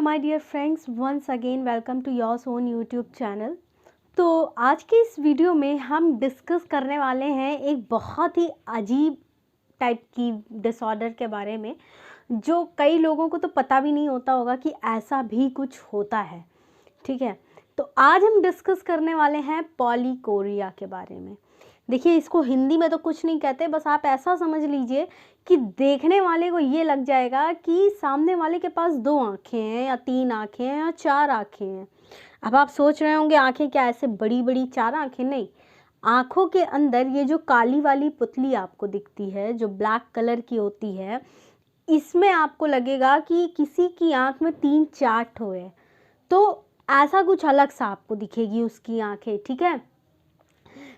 my dear friends, once again welcome to your own YouTube channel। तो आज के इस वीडियो में हम डिस्कस करने वाले हैं एक बहुत ही अजीब टाइप की डिसऑर्डर के बारे में, जो कई लोगों को तो पता भी नहीं होता होगा कि ऐसा भी कुछ होता है। ठीक है, तो आज हम डिस्कस करने वाले हैं पॉलीकोरिया के बारे में। देखिए, इसको हिंदी में तो कुछ नहीं कहते, बस आप ऐसा समझ लीजिए कि देखने वाले को ये लग जाएगा कि सामने वाले के पास 2 आँखें हैं या 3 आँखें हैं या 4 आँखें हैं। अब आप सोच रहे होंगे आँखें क्या ऐसे बड़ी बड़ी 4 आँखें? नहीं, आँखों के अंदर ये जो काली वाली पुतली आपको दिखती है, जो ब्लैक कलर की होती है, इसमें आपको लगेगा कि किसी की आँख में 3-4 ठो है। तो ऐसा कुछ अलग सा आपको दिखेगी उसकी आँखें। ठीक है,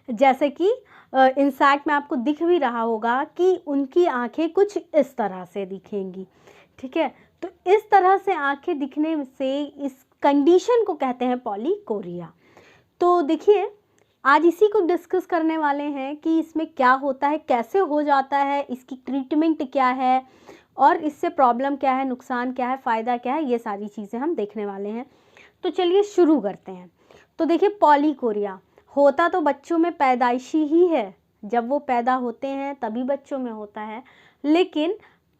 जैसे कि इनफैक्ट में आपको दिख भी रहा होगा कि उनकी आंखें कुछ इस तरह से दिखेंगी। ठीक है, तो इस तरह से आंखें दिखने से इस कंडीशन को कहते हैं पॉलीकोरिया। तो देखिए, आज इसी को डिस्कस करने वाले हैं कि इसमें क्या होता है, कैसे हो जाता है, इसकी ट्रीटमेंट क्या है और इससे प्रॉब्लम क्या है, नुकसान क्या है, फ़ायदा क्या है, ये सारी चीज़ें हम देखने वाले हैं। तो चलिए शुरू करते हैं। तो देखिए, पॉलीकोरिया होता तो बच्चों में पैदाइशी ही है, जब वो पैदा होते हैं तभी बच्चों में होता है, लेकिन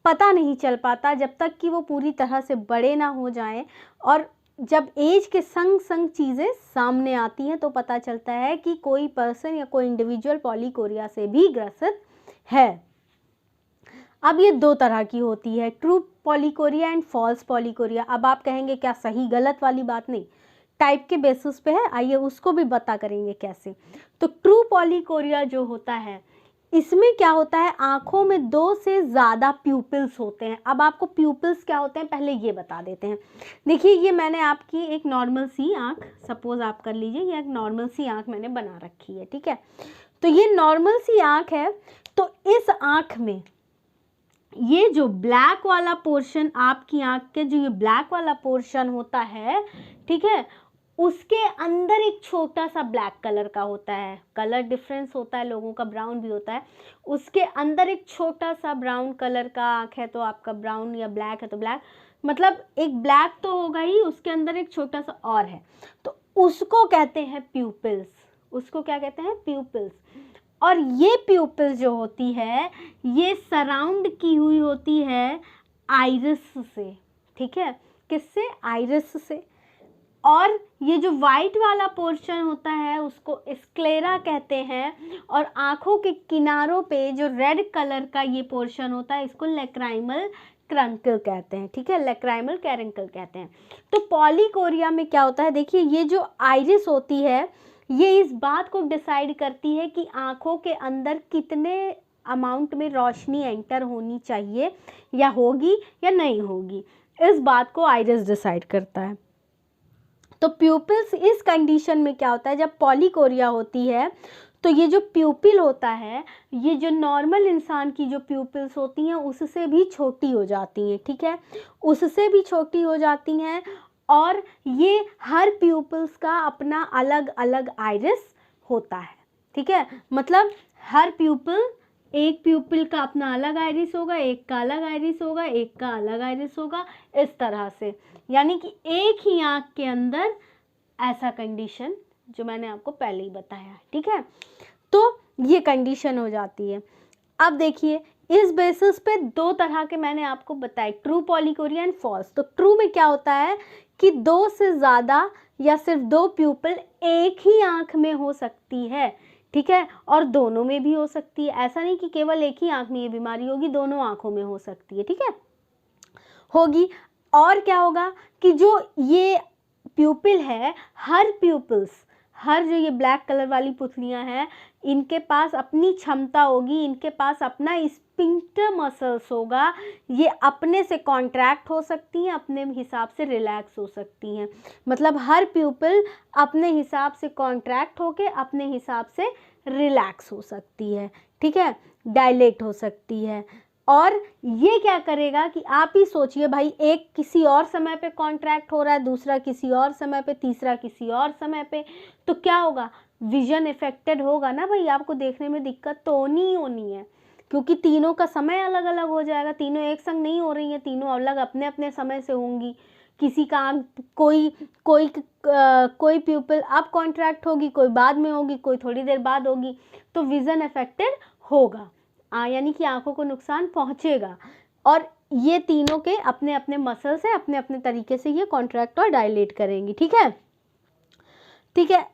पता नहीं चल पाता जब तक कि वो पूरी तरह से बड़े ना हो जाएं, और जब एज के संग संग चीज़ें सामने आती हैं तो पता चलता है कि कोई पर्सन या कोई इंडिविजुअल पॉलीकोरिया से भी ग्रसित है। अब ये 2 तरह की होती है, ट्रू पॉलीकोरिया एंड फॉल्स पॉलीकोरिया। अब आप कहेंगे क्या सही गलत वाली बात? नहीं, टाइप के बेसिस पे है, आइए उसको भी पता करेंगे कैसे। तो ट्रू पॉलीकोरिया जो होता है, इसमें क्या होता है, आंखों में 2 से ज़्यादा प्यूपिल्स होते हैं। अब आपको प्यूपिल्स क्या होते हैं पहले ये बता देते हैं। देखिए, ये मैंने आपकी एक नॉर्मल सी आँख, सपोज आप कर लीजिए, ये एक नॉर्मल सी आँख मैंने बना रखी है। ठीक है, तो ये नॉर्मल सी आँख है। तो इस आँख में ये जो ब्लैक वाला पोर्शन, आपकी आँख के जो ये ब्लैक वाला पोर्शन होता है, ठीक है, उसके अंदर एक छोटा सा ब्लैक कलर का होता है। कलर डिफरेंस होता है लोगों का, ब्राउन भी होता है, उसके अंदर एक छोटा सा ब्राउन कलर का आँख है, तो आपका ब्राउन या ब्लैक है तो ब्लैक, मतलब एक ब्लैक तो होगा ही, उसके अंदर एक छोटा सा और है, तो उसको कहते हैं प्यूपिल्स। उसको क्या कहते हैं? प्यूपिल्स। और ये प्यूपिल जो होती है, ये सराउंड की हुई होती है आइरिस से। ठीक है, किससे? आइरिस से। और ये जो वाइट वाला पोर्शन होता है उसको स्क्लेरा कहते हैं, और आंखों के किनारों पे जो रेड कलर का ये पोर्शन होता है, इसको लैक्राइमल कैरंकल कहते हैं। ठीक है, लैक्राइमल कैरंकल कहते हैं। तो पॉलीकोरिया में क्या होता है, देखिए, ये जो आइरिस होती है, ये इस बात को डिसाइड करती है कि आंखों के अंदर कितने अमाउंट में रोशनी एंटर होनी चाहिए, या होगी या नहीं होगी, इस बात को आइरिस डिसाइड करता है। तो प्यूपिल्स इस कंडीशन में क्या होता है, जब पॉलीकोरिया होती है तो ये जो प्यूपिल होता है, ये जो नॉर्मल इंसान की जो प्यूपिल्स होती हैं उससे भी छोटी हो जाती हैं। ठीक है, उससे भी छोटी हो जाती हैं, और ये हर प्यूपिल्स का अपना अलग अलग आइरिस होता है। ठीक है, मतलब हर प्यूपिल, एक प्यूपिल का अपना अलग आइरिस होगा, एक का अलग आइरिस होगा, एक का अलग आइरिस होगा, इस तरह से। यानी कि एक ही आँख के अंदर ऐसा कंडीशन जो मैंने आपको पहले ही बताया है। ठीक है, तो ये कंडीशन हो जाती है। अब देखिए, इस बेसिस पे 2 तरह के मैंने आपको बताए, ट्रू पॉलीकोरिया एंड फॉल्स। तो ट्रू में क्या होता है कि 2 से ज़्यादा या सिर्फ 2 प्यूपिल एक ही आँख में हो सकती है। ठीक है, और दोनों में भी हो सकती है। ऐसा नहीं कि केवल एक ही आँख में ये बीमारी होगी, दोनों आँखों में हो सकती है। ठीक है, होगी। और क्या होगा कि जो ये प्यूपिल है, हर प्यूपिल्स, हर जो ये ब्लैक कलर वाली पुतलियां हैं, इनके पास अपनी क्षमता होगी, इनके पास अपना स्फिंक्टर मसल्स होगा, ये अपने से कॉन्ट्रैक्ट हो सकती हैं, अपने हिसाब से रिलैक्स हो सकती हैं। मतलब हर प्यूपिल अपने हिसाब से कॉन्ट्रैक्ट होके अपने हिसाब से रिलैक्स हो सकती है। ठीक है, डायलेट हो सकती है। और ये क्या करेगा कि आप ही सोचिए भाई, एक किसी और समय पे कॉन्ट्रैक्ट हो रहा है, दूसरा किसी और समय पे, तीसरा किसी और समय पे, तो क्या होगा? विजन इफेक्टेड होगा ना भाई, आपको देखने में दिक्कत तो होनी ही होनी है, क्योंकि तीनों का समय अलग अलग हो जाएगा, तीनों एक संग नहीं हो रही हैं, तीनों अलग अपने अपने समय से होंगी। किसी का आँख कोई कोई कोई प्यूपिल अब कॉन्ट्रैक्ट होगी, कोई बाद में होगी, कोई थोड़ी देर बाद होगी, तो विज़न अफेक्टेड होगा, यानी कि आँखों को नुकसान पहुँचेगा। और ये तीनों के अपने अपने मसल्स हैं, अपने अपने तरीके से ये कॉन्ट्रैक्ट और डायलेट करेंगी। ठीक है, ठीक है।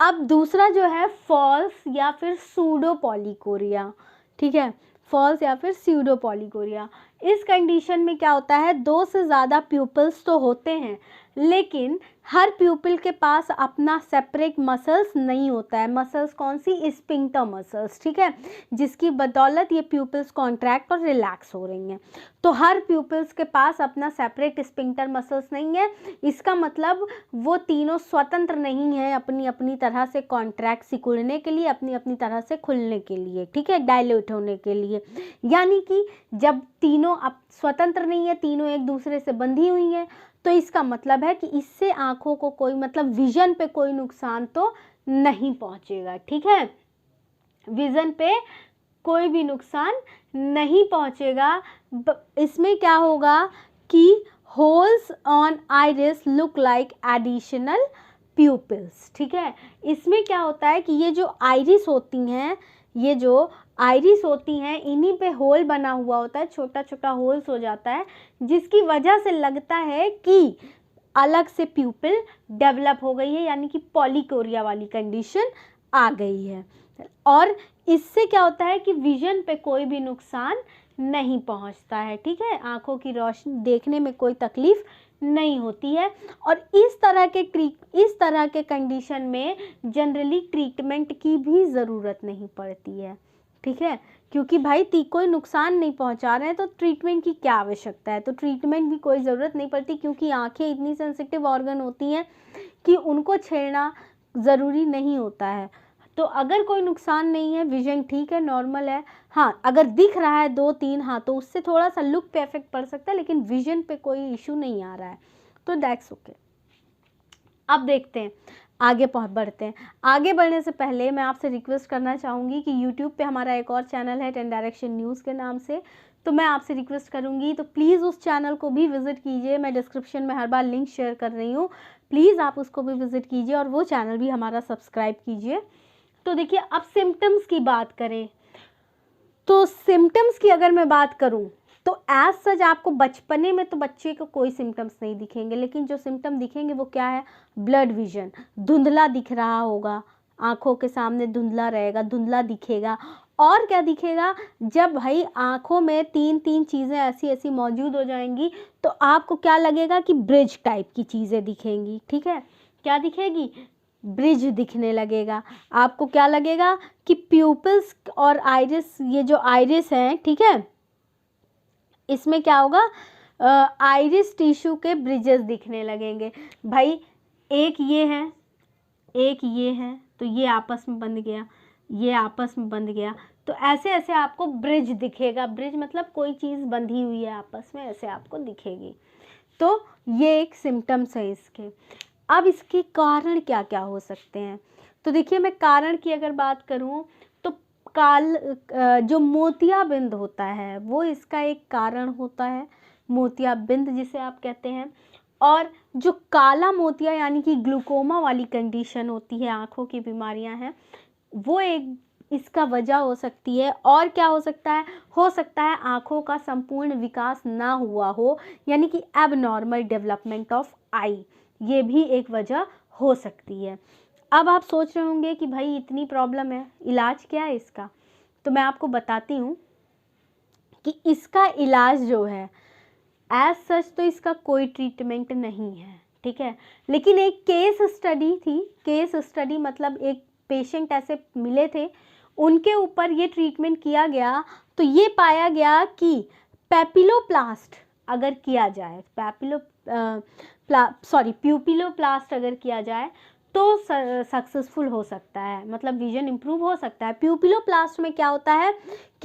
अब दूसरा जो है फॉल्स या फिर सूडो पॉलीकोरिया। ठीक है, फॉल्स या फिर स्यूडो पॉलीकोरिया। इस कंडीशन में क्या होता है, 2 से ज़्यादा प्यूपल्स तो होते हैं, लेकिन हर प्यूपिल के पास अपना सेपरेट मसल्स नहीं होता है। मसल्स कौन सी, स्फिंक्टर मसल्स। ठीक है, जिसकी बदौलत ये प्यूपिल्स कॉन्ट्रैक्ट और रिलैक्स हो रही हैं। तो हर प्यूपिल्स के पास अपना सेपरेट स्फिंक्टर मसल्स नहीं है। इसका मतलब वो तीनों स्वतंत्र नहीं है अपनी अपनी तरह से कॉन्ट्रैक्ट सिकुड़ने के लिए, अपनी अपनी तरह से खुलने के लिए। ठीक है, डायलेट होने के लिए। यानी कि जब तीनों अब स्वतंत्र नहीं है, तीनों एक दूसरे से बंधी हुई हैं, तो इसका मतलब है कि इससे आंखों को कोई मतलब विजन पे कोई नुकसान तो नहीं पहुंचेगा। ठीक है, विजन पे कोई भी नुकसान नहीं पहुंचेगा। इसमें क्या होगा कि holes on iris look like additional pupils. ठीक है, इसमें क्या होता है कि ये जो आइरिस होती हैं, ये जो आइरिस होती हैं, इन्हीं पे होल बना हुआ होता है, छोटा छोटा होल्स हो जाता है, जिसकी वजह से लगता है कि अलग से प्यूपिल डेवलप हो गई है, यानी कि पॉलीकोरिया वाली कंडीशन आ गई है। और इससे क्या होता है कि विजन पे कोई भी नुकसान नहीं पहुंचता है। ठीक है, आंखों की रोशनी देखने में कोई तकलीफ नहीं होती है। और इस तरह के कंडीशन में जनरली ट्रीटमेंट की भी ज़रूरत नहीं पड़ती है। ठीक है, क्योंकि भाई कोई नुकसान नहीं पहुंचा रहे हैं, तो ट्रीटमेंट की क्या आवश्यकता है, तो ट्रीटमेंट भी कोई ज़रूरत नहीं पड़ती, क्योंकि आंखें इतनी सेंसिटिव ऑर्गन होती हैं कि उनको छेड़ना ज़रूरी नहीं होता है। तो अगर कोई नुकसान नहीं है, विजन ठीक है, नॉर्मल है, हाँ अगर दिख रहा है 2-3, हाँ तो उससे थोड़ा सा लुक पे इफेक्ट पड़ सकता है, लेकिन विजन पे कोई इशू नहीं आ रहा है, तो दैट्स ओके। अब देखते हैं, आगे बढ़ते हैं। आगे बढ़ने से पहले मैं आपसे रिक्वेस्ट करना चाहूँगी कि यूट्यूब पे हमारा एक और चैनल है 10 डायरेक्शन न्यूज़ के नाम से, तो मैं आपसे रिक्वेस्ट करूँगी तो प्लीज़ उस चैनल को भी विज़िट कीजिए। मैं डिस्क्रिप्शन में हर बार लिंक शेयर कर रही हूँ, प्लीज़ आप उसको भी विज़िट कीजिए और वो चैनल भी हमारा सब्सक्राइब कीजिए। तो देखिए, अब सिम्टम्स की बात करें तो सिम्टम्स की अगर मैं बात करूं तो एज सच आपको बचपने में तो बच्चे को कोई सिम्टम्स नहीं दिखेंगे, लेकिन जो सिम्टम दिखेंगे वो क्या है, ब्लड विजन, धुंधला दिख रहा होगा, आंखों के सामने धुंधला रहेगा, धुंधला दिखेगा। और क्या दिखेगा, जब भाई आंखों में 3 चीज़ें ऐसी ऐसी मौजूद हो जाएंगी तो आपको क्या लगेगा कि ब्रिज टाइप की चीज़ें दिखेंगी। ठीक है, क्या दिखेगी, ब्रिज दिखने लगेगा। आपको क्या लगेगा कि प्यूपिल्स और आइरिस, ये जो आइरिस हैं, ठीक है, इसमें क्या होगा, आइरिस टिश्यू के ब्रिजेस दिखने लगेंगे। भाई एक ये है, एक ये है, तो ये आपस में बंध गया, ये आपस में बंध गया, तो ऐसे ऐसे आपको ब्रिज दिखेगा। ब्रिज मतलब कोई चीज़ बंधी हुई है आपस में, ऐसे आपको दिखेगी। तो ये एक सिम्टम्स है इसके। अब इसके कारण क्या क्या हो सकते हैं, तो देखिए मैं कारण की अगर बात करूं तो जो मोतियाबिंद होता है वो इसका एक कारण होता है, मोतियाबिंद जिसे आप कहते हैं। और जो काला मोतिया यानी कि ग्लूकोमा वाली कंडीशन होती है, आँखों की बीमारियां हैं, वो एक इसका वजह हो सकती है। और क्या हो सकता है आँखों का संपूर्ण विकास ना हुआ हो, यानी कि एबनॉर्मल डेवलपमेंट ऑफ आई, ये भी एक वजह हो सकती है। अब आप सोच रहे होंगे कि भाई इतनी प्रॉब्लम है, इलाज क्या है इसका, तो मैं आपको बताती हूँ कि इसका इलाज जो है एज सच तो इसका कोई ट्रीटमेंट नहीं है। ठीक है, लेकिन एक केस स्टडी थी, केस स्टडी मतलब एक पेशेंट ऐसे मिले थे, उनके ऊपर ये ट्रीटमेंट किया गया, तो ये पाया गया कि पेपिलोप्लास्ट अगर किया जाए, प्यूपिलोप्लास्ट अगर किया जाए तो सक्सेसफुल हो सकता है, मतलब विजन इम्प्रूव हो सकता है। प्यूपिलोप्लास्ट में क्या होता है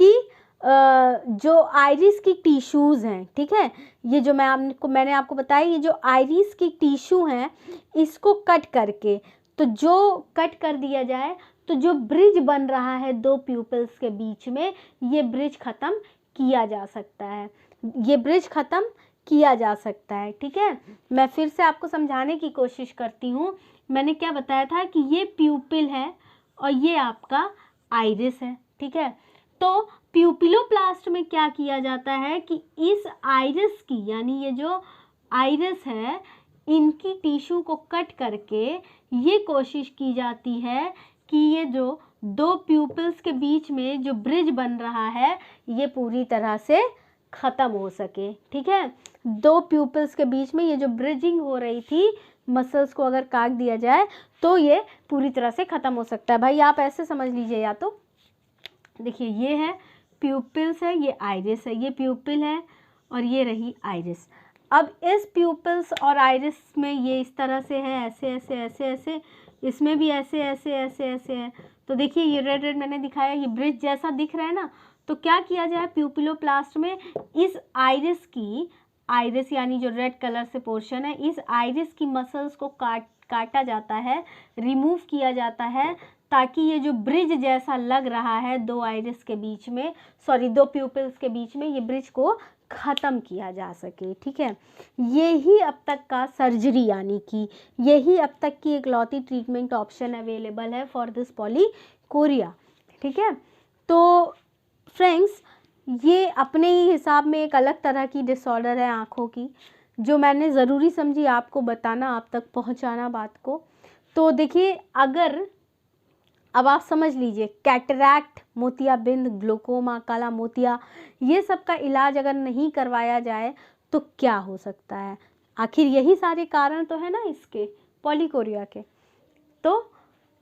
कि जो आइरिस की टिश्यूज़ हैं, ठीक है, ये जो मैंने आपको बताया, ये जो आइरिस की टिश्यू हैं, इसको कट करके, तो जो कट कर दिया जाए, तो जो ब्रिज बन रहा है 2 प्यूपिल्स के बीच में, ये ब्रिज ख़त्म किया जा सकता है। ये ब्रिज ख़त्म किया जा सकता है। ठीक है, मैं फिर से आपको समझाने की कोशिश करती हूँ। मैंने क्या बताया था कि ये प्यूपिल है और ये आपका आइरिस है। ठीक है, तो प्यूपिलोप्लास्ट में क्या किया जाता है कि इस आइरिस की, यानी ये जो आइरिस है, इनकी टिश्यू को कट करके ये कोशिश की जाती है कि ये जो दो प्यूपिल्स के बीच में जो ब्रिज बन रहा है ये पूरी तरह से ख़त्म हो सके। ठीक है, दो प्यूपिल्स के बीच में ये जो ब्रिजिंग हो रही थी, मसल्स को अगर काट दिया जाए तो ये पूरी तरह से ख़त्म हो सकता है। भाई आप ऐसे समझ लीजिए, या तो देखिए ये है प्यूपिल्स है, ये आइरिस है, ये प्यूपिल है और ये रही आइरिस। अब इस प्यूपिल्स और आइरिस में ये इस तरह से है, ऐसे ऐसे ऐसे ऐसे, इसमें भी ऐसे ऐसे ऐसे ऐसे है। तो देखिए ये रेड रेड मैंने दिखाया, ये ब्रिज जैसा दिख रहा है ना। तो क्या किया जाए प्यूपिलोप्लास्ट में, इस आइरिस की, आइरिस यानी जो रेड कलर से पोर्शन है, इस आइरिस की मसल्स को काटा जाता है, रिमूव किया जाता है, ताकि ये जो ब्रिज जैसा लग रहा है दो आइरिस के बीच में, सॉरी दो प्यूपिल्स के बीच में, ये ब्रिज को ख़त्म किया जा सके। ठीक है, यही अब तक का सर्जरी, यानी कि यही अब तक की इकलौती ट्रीटमेंट ऑप्शन अवेलेबल है फॉर दिस पॉलीकोरिया। ठीक है, तो फ्रेंड्स ये अपने ही हिसाब में एक अलग तरह की डिसऑर्डर है आँखों की, जो मैंने ज़रूरी समझी आपको बताना, आप तक पहुँचाना बात को। तो देखिए, अगर अब आप समझ लीजिए, कैटरैक्ट, मोतियाबिंद, ग्लूकोमा, काला मोतिया, ये सब का इलाज अगर नहीं करवाया जाए तो क्या हो सकता है। आखिर यही सारे कारण तो है ना इसके, पॉलीकोरिया के। तो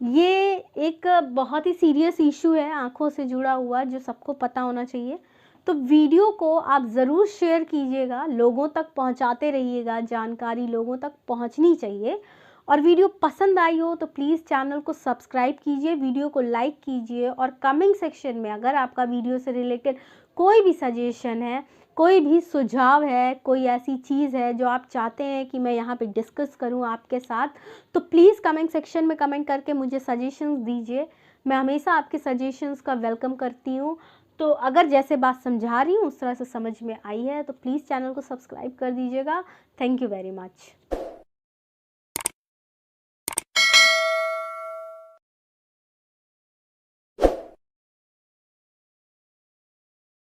ये एक बहुत ही सीरियस इशू है आँखों से जुड़ा हुआ, जो सबको पता होना चाहिए। तो वीडियो को आप ज़रूर शेयर कीजिएगा, लोगों तक पहुँचाते रहिएगा, जानकारी लोगों तक पहुँचनी चाहिए। और वीडियो पसंद आई हो तो प्लीज़ चैनल को सब्सक्राइब कीजिए, वीडियो को लाइक कीजिए, और कमेंट सेक्शन में अगर आपका वीडियो से रिलेटेड कोई भी सजेशन है, कोई भी सुझाव है, कोई ऐसी चीज़ है जो आप चाहते हैं कि मैं यहाँ पे डिस्कस करूँ आपके साथ, तो प्लीज़ कमेंट सेक्शन में कमेंट करके मुझे सजेशंस दीजिए। मैं हमेशा आपके सजेशंस का वेलकम करती हूँ। तो अगर जैसे बात समझा रही हूँ उस तरह से समझ में आई है तो प्लीज़ चैनल को सब्सक्राइब कर दीजिएगा। Thank you very much.